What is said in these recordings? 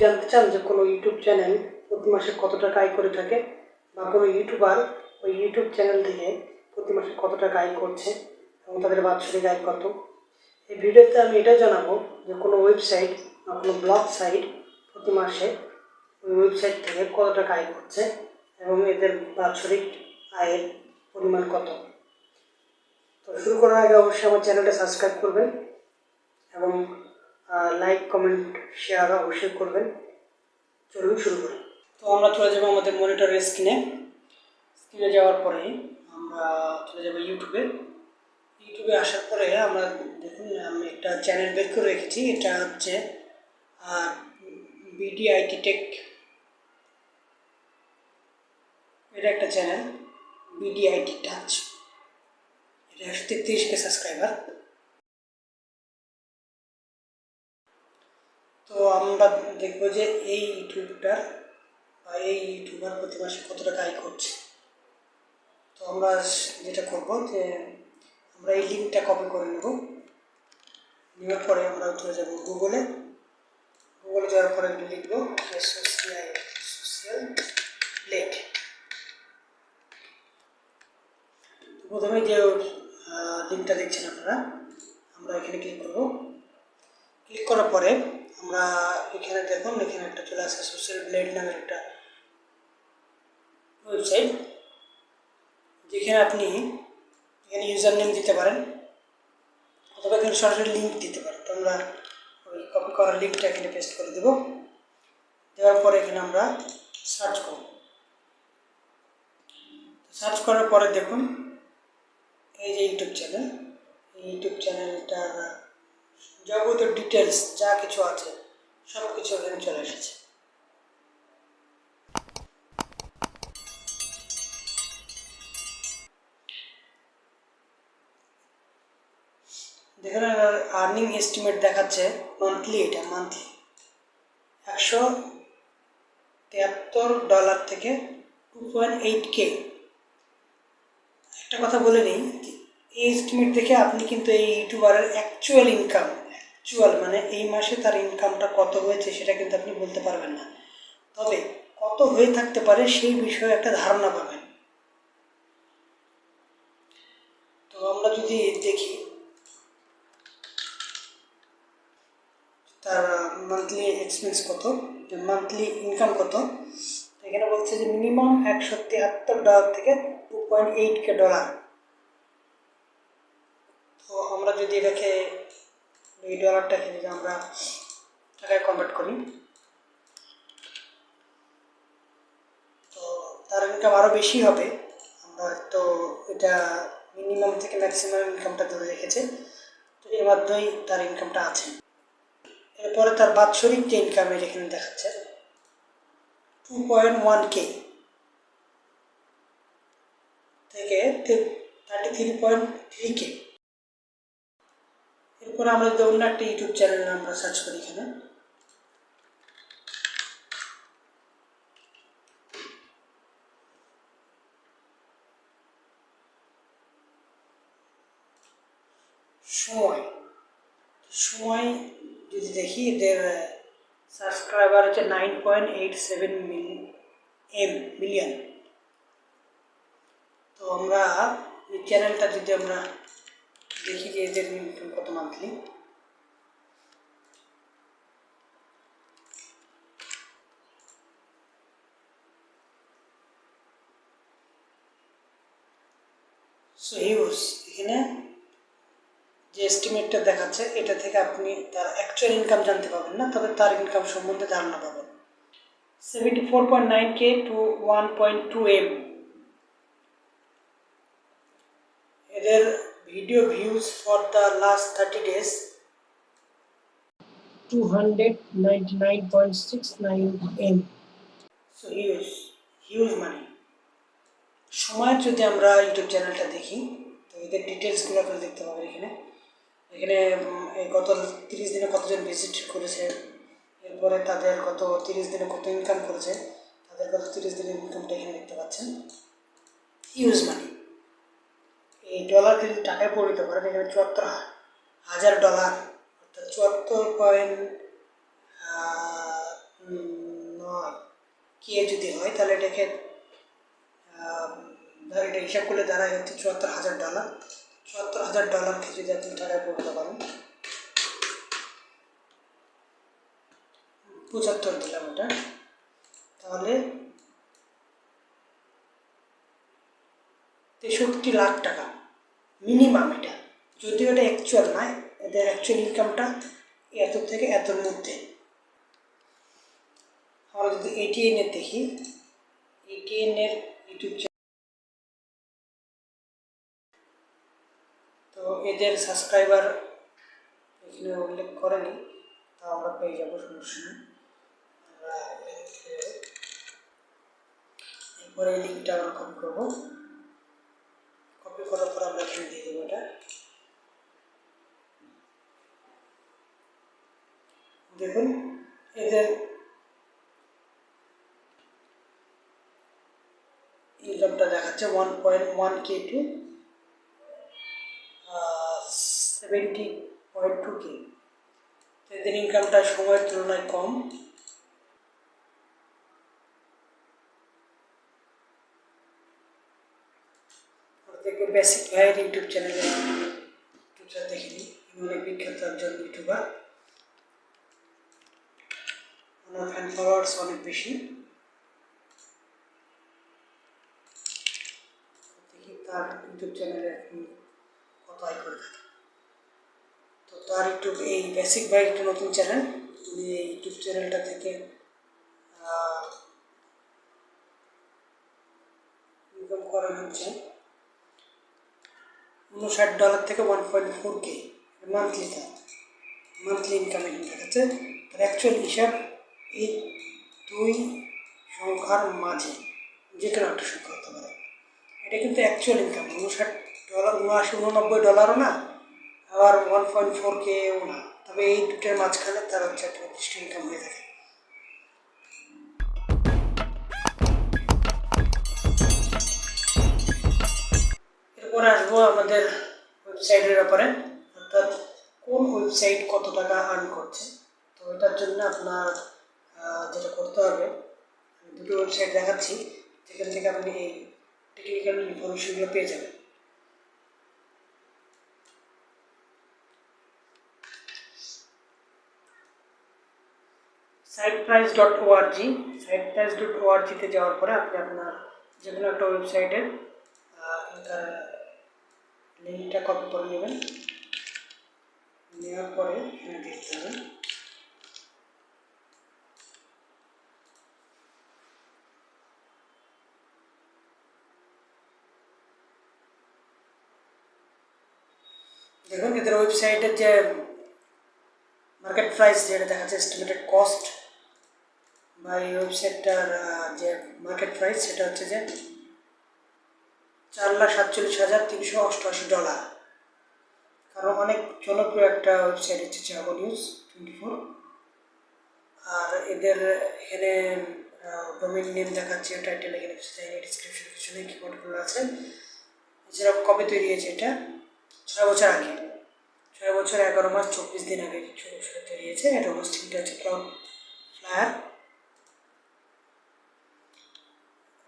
জানতে চান যে কোনো ইউটিউব চ্যানেল প্রতি মাসে কত টাকা আয় করে থাকে বা কোনো ইউটিউবার ওই ইউটিউব চ্যানেল থেকে প্রতি মাসে কত টাকা আয় করছে এবং তাদের বাৎসরিক আয় কত, এই ভিডিওতে আমি এটা জানাবো যে কোনো ওয়েবসাইট বা কোনো ব্লগ সাইট প্রতি মাসে ওই ওয়েবসাইট থেকে কত টাকা আয় করছে এবং এদের বাৎসরিক আয়ের পরিমাণ কত। তো শুরু করার আগে অবশ্যই আমার চ্যানেলটা সাবস্ক্রাইব করবেন এবং লাইক কমেন্ট শেয়ার অবশ্যই করবেন। চলুন শুরু করি। তো আমরা চলে যাবো আমাদের মনিটরের স্ক্রিনে যাওয়ার পরে আমরা চলে যাবো ইউটিউবে আসার পরে আমরা দেখুন আমি একটা চ্যানেল বের করে রেখেছি। এটা হচ্ছে বিডিআইটি টেক, এটা একটা চ্যানেল বিডিআইটি টাচ, এটা 133K সাবস্ক্রাইবার। তো আমরা দেখবো যে এই ইউটিউবার প্রতি মাসে কত টাকা আয় করছে। তো আমরা যেটা করব যে আমরা এই লিঙ্কটা কপি করে নেওয়ার পরে আমরা চলে যাব গুগলে যাওয়ার পরে লিখব সোশ্যাল ব্লেড। প্রথমে যে লিঙ্কটা দেখছেন আপনারা, আমরা এখানে ক্লিক করব। ক্লিক করার পরে আমরা এখানে দেখুন, এখানে একটা চলে আসে সোশ্যাল ব্লেড নামের একটা ওয়েবসাইট, যেখানে আপনি এখানে ইউজার নেম দিতে পারেন অথবা এখানে সরাসরি লিঙ্ক দিতে পারেন। তো আমরা ওই কপি করার লিঙ্কটা এখানে পেস্ট করে দেব। দেওয়ার পরে এখানে আমরা সার্চ করব। সার্চ করার পরে দেখুন এই যে ইউটিউব চ্যানেলটার যাবতীয় ডিটেলস যা কিছু আছে সব কিছু এখানে চলে এসেছে। দেখুন আর্নিং এস্টিমেট দেখাচ্ছে মান্থলি, এটা মান্থলি $173 থেকে 2.8K। একটা কথা বলে নিই, এই এস্টিমেট দেখে আপনি কিন্তু এই ইউটিউবারের অ্যাকচুয়াল মানে এই মাসে তার ইনকামটা কত হয়েছে সেটা কিন্তু আপনি বলতে পারবেন না, তবে কত হয়ে থাকতে পারে সেই বিষয়ে একটা ধারণা পাবেন। তো আমরা যদি দেখি তার মান্থলি এক্সপেন্স কত, মান্থলি ইনকাম কত, এখানে বলছে যে মিনিমাম $173 থেকে 2.8K। তো আমরা যদি এটাকে এই ডলারটাকে যদি আমরা টাকায় কনভার্ট করি, তো তার ইনকাম আরও বেশি হবে। আমরা তো এটা মিনিমাম থেকে ম্যাক্সিমাম ইনকামটা ধরে রেখেছে, তো এর মাধ্যমেই তার ইনকামটা আছে। এরপরে তার বাৎসরিক যে ইনকাম এখানে দেখাচ্ছে 2.1K থেকে 33.3K। এরপরে আমরা যদি অন্য একটা ইউটিউব চ্যানেল আমরা সার্চ করি, এখানে সময় যদি দেখি, এদের সাবস্ক্রাইবার হচ্ছে 9.87 মিলিয়ন। তো আমরা এই চ্যানেলটা যদি আমরা দেখি যে এদের ইনকাম কত মান্থলি, সো হিউজ এখানে যে এস্টিমেটটা দেখাচ্ছে এটা থেকে আপনি তার অ্যাকচুয়াল ইনকাম জানতে পারবেন না, তবে তার ইনকাম সম্বন্ধে ধারণা পাবেন। 74.9K to 1.2M। এদের video views for the last 30 days 299.69M। So huge মানি। সময়ের যদি আমরা ইউটিউব চ্যানেলটা দেখি, তো এদের ডিটেলসগুলো আপনারা দেখতে পাবেন। এখানে গত 30 দিনে কতজন ভিজিট করেছে, এরপরে তাদের গত 30 দিনে কত ইনকাম করেছে, তাদের গত 30 দিনের ইনকামটা এখানে দেখতে পাচ্ছেন। হিউজ মানি। এই ডলারকে যদি টাকায় পরিণত করেন, এখানে $74,000 অর্থাৎ নয় কে যদি হয় তাহলে এটাকে এটা হিসাব করলে দাঁড়ায় হচ্ছে $74,000। $74,000কে যদি আপনি টাকায় পড়তে পারেন, 75 দিলাম এটা, তাহলে 63 লাখ টাকা মিনিমাম। এটা যদিও এটা অ্যাকচুয়াল নয়, এদের অ্যাকচুয়াল ইনকামটা এত থেকে এতর মধ্যে। আমরা যদি ATN এর দেখি, ATN এর ইউটিউব চ্যানেল, তো এদের সাবস্ক্রাইবার এখানে উল্লেখ করেনি, তা আমরা পেয়ে যাবো, সমস্যা নেই। এরপরে এই লিঙ্কটা আমরা কপি করবো, কপি করার পর আমরা এখানে দিয়ে দেবো। এটা দেখুন, এদের ইনকামটা দেখাচ্ছে 1.1K to 70.2K। এদের ইনকামটা সময়ের তুলনায় কম। দেখবে বেসিক ভাইয়ের ইউটিউব চ্যানেলে দেখে নিই, অনেক বিখ্যাত একজন ইউটিউবার, ওনার ফ্যান ফলোয়ার্স অনেক বেশি। দেখি তার ইউটিউব চ্যানেলে কত আয় করে থাকে। তো তার ইউটিউব, এই বেসিক ভাই একটা নতুন চ্যানেল, উনি এই ইউটিউব চ্যানেলটা থেকে ইনকাম করেন হচ্ছে $59 থেকে 1.4K মান্থলি ইনকাম এখানে দেখাচ্ছে। তার অ্যাকচুয়াল হিসাব এই দুই সংখ্যার মাঝে যে কোনো একটা সংখ্যা হতে পারে। এটা কিন্তু অ্যাকচুয়াল ইনকাম, $59, $89 না, আবার 1.4Kও না, তবে এই দুটোর মাঝখানে তার হচ্ছে একটা নির্দিষ্ট ইনকাম হয়ে থাকে। এরপরে আসবো আমাদের ওয়েবসাইটের ব্যাপারে, অর্থাৎ কোন ওয়েবসাইট কত টাকা আর্ন করছে। তো এটার জন্য আপনার যেটা করতে হবে, আমি দুটো ওয়েবসাইট দেখাচ্ছি যেখান থেকে আপনি এই টেকনিক্যাল ইনফরমেশনগুলো পেয়ে যাবেন। siteprice.org, siteprice.org-তে যাওয়ার পরে আপনি আপনার যে কোনো একটা ওয়েবসাইটের লিঙ্কটা কপি করে নেবেন, নেওয়ার পরে এখানে দেখতে হবে। দেখুন এদের ওয়েবসাইটের যে মার্কেট প্রাইস যেটা দেখাচ্ছে, এস্টিমেটেড কস্ট বা এই ওয়েবসাইটটার যে মার্কেট প্রাইস, সেটা হচ্ছে যে $4,47,388। কারণ অনেক জনপ্রিয় একটা ওয়েবসাইট হচ্ছে চাগো নিউজ 24। আর এদের এখানে ডোমেইন নেম দেখাচ্ছে, টাইটেল এখানে ডিসক্রিপশন পিছনে কিবোর্ডগুলো আছে। এছাড়াও কবে তৈরি হয়েছে, এটা 6 বছর আগে, 6 বছর 11 মাস 24 দিন আগে তৈরি হয়েছে। এটা হোস্টিংটা হচ্ছে ক্লাউডফ্লায়ার।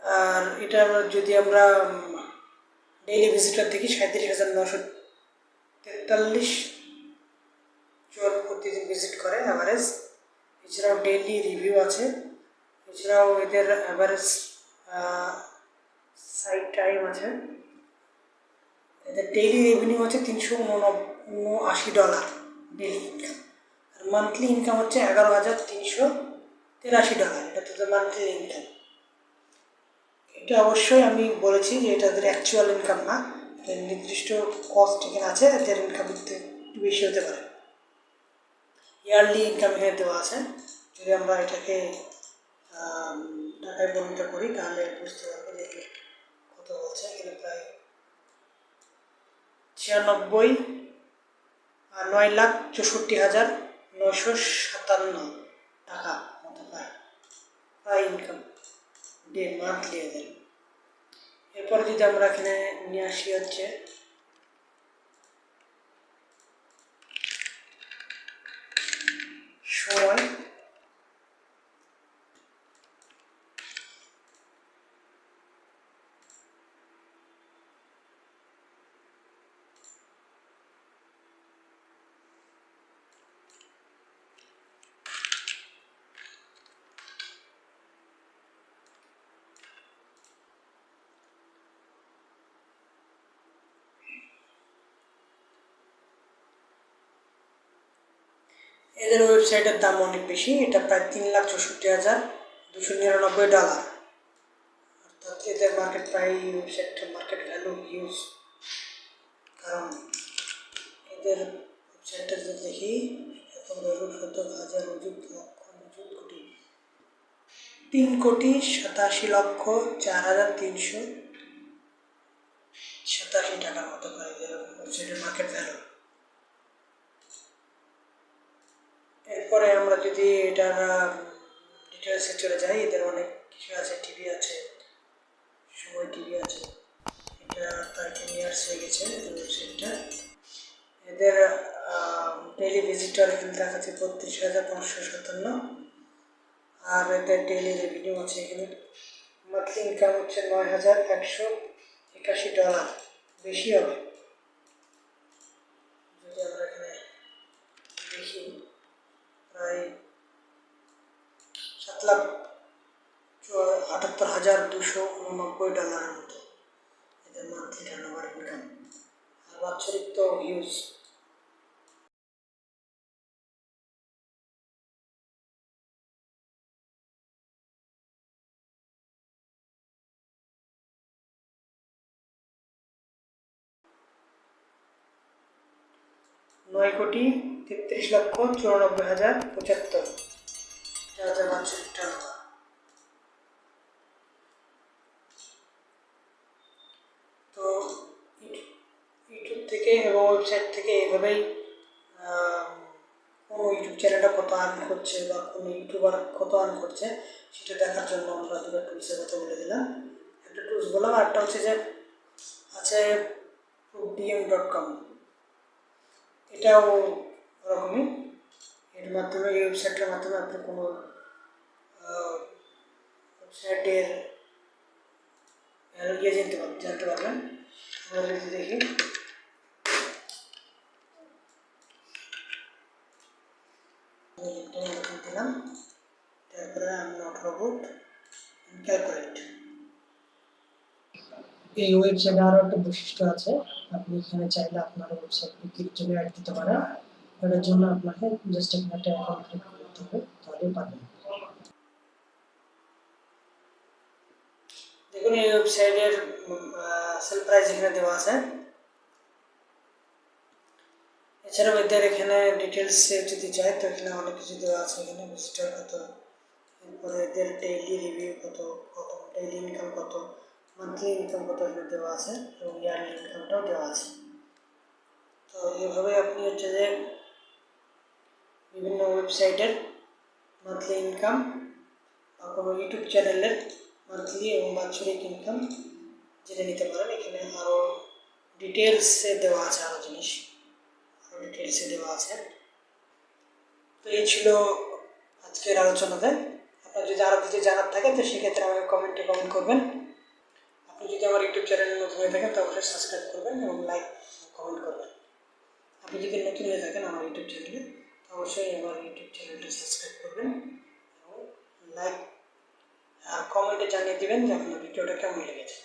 আর এটা যদি আমরা ডেইলি ভিজিটর দেখি, 37,943 জন প্রতিদিন ভিজিট করে অ্যাভারেজ। এছাড়াও ডেইলি রিভিউ আছে। এছাড়াও এদের অ্যাভারেজ সাইট টাইম আছে। এদের ডেইলি রেভিনিউ হচ্ছে $379 ডেইলি ইনকাম। আর মান্থলি ইনকাম হচ্ছে $11,383। এটা তাদের মান্থলি ইনকাম। এটা অবশ্যই আমি বলেছি যে এটা তাদের অ্যাকচুয়াল ইনকাম না, এদের নির্দিষ্ট কস্ট এখানে আছে, এদের ইনকাম একটু বেশি হতে পারে। ইয়ারলি ইনকাম এখানে দেওয়া আছে। যদি আমরা এটাকে টাকায় পরিণত করি তাহলে বুঝতে পারবো যে কত বলছে। এখানে প্রায় 9,64,957 টাকা মতো প্রায় ইনকাম ডে মান্থলি এদের। এরপরে যদি আমরা এখানে নিয়ে আসি হচ্ছে সময়, এদের ওয়েবসাইটের দাম অনেক বেশি, এটা প্রায় $3,64,299, অর্থাৎ এদের মার্কেট প্রাইস ওয়েবসাইটটার মার্কেট ভ্যালু হিউজ। কারণ এদের ওয়েবসাইটটা যদি দেখি, 3,87,4,387 টাকার মতো প্রায় এদের ওয়েবসাইটের মার্কেট ভ্যালু। এরপরে আমরা যদি এটার ডিটেলসে চলে যাই, এদের অনেক কিছু আছে, টিভি আছে, সময় টিভি আছে, এটা প্রায় 10 ইয়ার্স হয়ে গেছে এদের ওয়েবসাইটটা। এদের ডেইলি ভিজিটর এখানে দেখাচ্ছে 32,557, আর এদের ডেইলি রেভিনিউ আছে এখানে। মান্থলি ইনকাম হচ্ছে $9,181, বেশি হবে। যদি আমরা এখানে দেখি, প্রায় $7,78,289 মতো এদের মান্থলি টার্নওভার ইনকাম, আর বাৎসরিক তো হিউজ। $9,33,94,075, যা বাৎসরিক টার্নওভার। তো ইউটিউব থেকে এবং ওয়েবসাইট থেকে এইভাবেই কোনো ইউটিউব চ্যানেলটা কত আর্ন করছে বা কোনো ইউটিউবার কত আর্ন করছে সেটা দেখার জন্য আমরা দুটো টুলসের কথা বলে দিলাম। একটা টুলস বললাম, আর একটা হচ্ছে যে আছে proofdm.com, এটাও ওরকমই। এর মাধ্যমে, এই ওয়েবসাইটের মাধ্যমে আপনি কোনো ওয়েবসাইটের জানতে পারবেন। আমরা যদি দেখি, দিলাম, তারপরে I am not robot, calculate. এই ওয়েবসাইটে আরও একটা বৈশিষ্ট্য আছে, আপনি এখানে চাইলে আপনার ওয়েবসাইট বিক্রির জন্য অ্যাড দিতে পারেন। এটার জন্য আপনাকে জাস্ট এখানে একটা অ্যাকাউন্ট ক্রিয়েট করতে হবে, তাহলেই পাবেন। দেখুন এই ওয়েবসাইটের সেল প্রাইস এখানে দেওয়া আছে। এছাড়াও এদের এখানে ডিটেলসে যদি যায় তো এখানে অনেক কিছু দেওয়া আছে, এখানে ভিজিটর কত, এরপরে এদের ডেইলি রিভিউ কত, ডেইলি ইনকাম কত, মান্থলি ইনকাম কত এখানে দেওয়া আছে, এবং ইয়ারলি ইনকামটাও দেওয়া আছে। তো এইভাবে আপনি হচ্ছে যে বিভিন্ন ওয়েবসাইটের মান্থলি ইনকাম বা কোনো ইউটিউব চ্যানেলের মান্থলি এবং বাৎসরিক ইনকাম জেনে নিতে পারেন। এখানে আরও ডিটেলসে দেওয়া আছে, আরও জিনিস ডিটেলসে দেওয়া আছে। তো এই ছিল আজকের আলোচনাতে। আপনার যদি আরও কিছু জানার থাকে তো সেক্ষেত্রে আমাকে কমেন্টে কমেন্ট করবেন। আপনি যদি আমার ইউটিউব চ্যানেলে নতুন হয়ে থাকেন তো অবশ্যই সাবস্ক্রাইব করবেন এবং লাইক কমেন্ট করবেন। আপনি যদি নতুন হয়ে থাকেন আমার ইউটিউব চ্যানেলে তো অবশ্যই আমার ইউটিউব চ্যানেলটি সাবস্ক্রাইব করবেন এবং লাইক আর কমেন্টে জানিয়ে দেবেন যে আপনার ভিডিওটা কেমন লেগেছে।